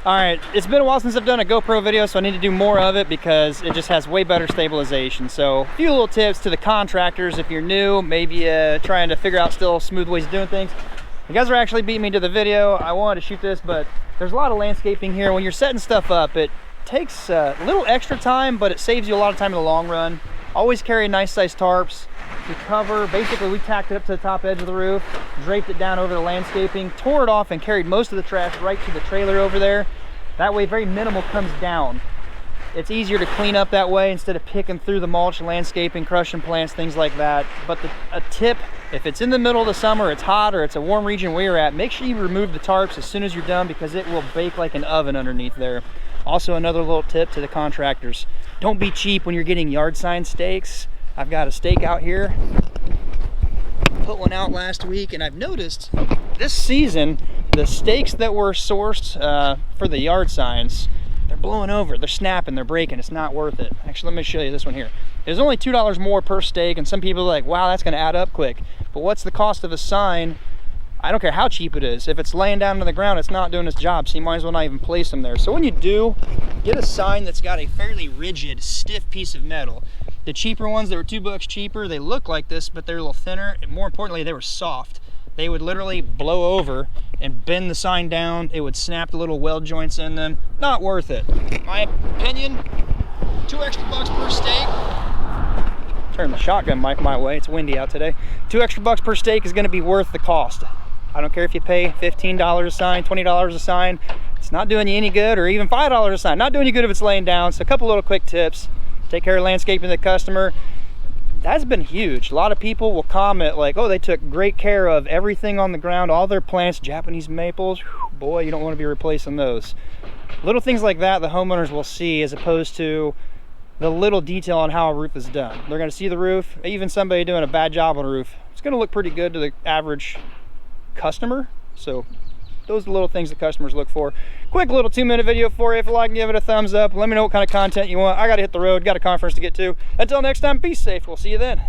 All right, it's been a while since I've done a GoPro video, so I need to do more of it because it just has way better stabilization. So a few little tips to the contractors if you're new, maybe trying to figure out still smooth ways of doing things. You guys are actually beating me to the video. I wanted to shoot this, but there's a lot of landscaping here. When you're setting stuff up, it takes a little extra time, but it saves you a lot of time in the long run. Always carry nice sized tarps to cover. Basically, we tacked it up to the top edge of the roof, draped it down over the landscaping, tore it off, and carried most of the trash right to the trailer over there. That way, very minimal comes down. It's easier to clean up that way instead of picking through the mulch, landscaping, crushing plants, things like that. But a tip, if it's in the middle of the summer, it's hot, or it's a warm region where you're at, make sure you remove the tarps as soon as you're done because it will bake like an oven underneath there. Also, another little tip to the contractors. Don't be cheap when you're getting yard sign stakes. I've got a stake out here. Put one out last week, and I've noticed this season, the stakes that were sourced for the yard signs, they're blowing over, they're snapping, they're breaking. It's not worth it. Actually, let me show you this one here. There's only $2 more per stake, and some people are like, wow, that's gonna add up quick. But what's the cost of a sign? I don't care how cheap it is. If it's laying down on the ground, it's not doing its job, so you might as well not even place them there. So when you do, get a sign that's got a fairly rigid, stiff piece of metal. The cheaper ones, they were $2 cheaper. They look like this, but they're a little thinner, and more importantly, they were soft. They would literally blow over and bend the sign down. It would snap the little weld joints in them. Not worth it. My opinion, $2 extra per stake. Turn the shotgun mic my way, it's windy out today. $2 extra per stake is gonna be worth the cost. I don't care if you pay $15 a sign, $20 a sign. It's not doing you any good, or even $5 a sign. Not doing you good if it's laying down. So a couple little quick tips. Take care of landscaping the customer. That's been huge. A lot of people will comment like, oh, they took great care of everything on the ground, all their plants, Japanese maples. Whew, boy, you don't want to be replacing those. Little things like that the homeowners will see, as opposed to the little detail on how a roof is done. They're going to see the roof. Even somebody doing a bad job on a roof, it's going to look pretty good to the average customer. So those are the little things that customers look for. Quick little 2-minute video for you. If you like, give it a thumbs up. Let me know what kind of content you want. I got to hit the road, got a conference to get to. Until next time, be safe. We'll see you then.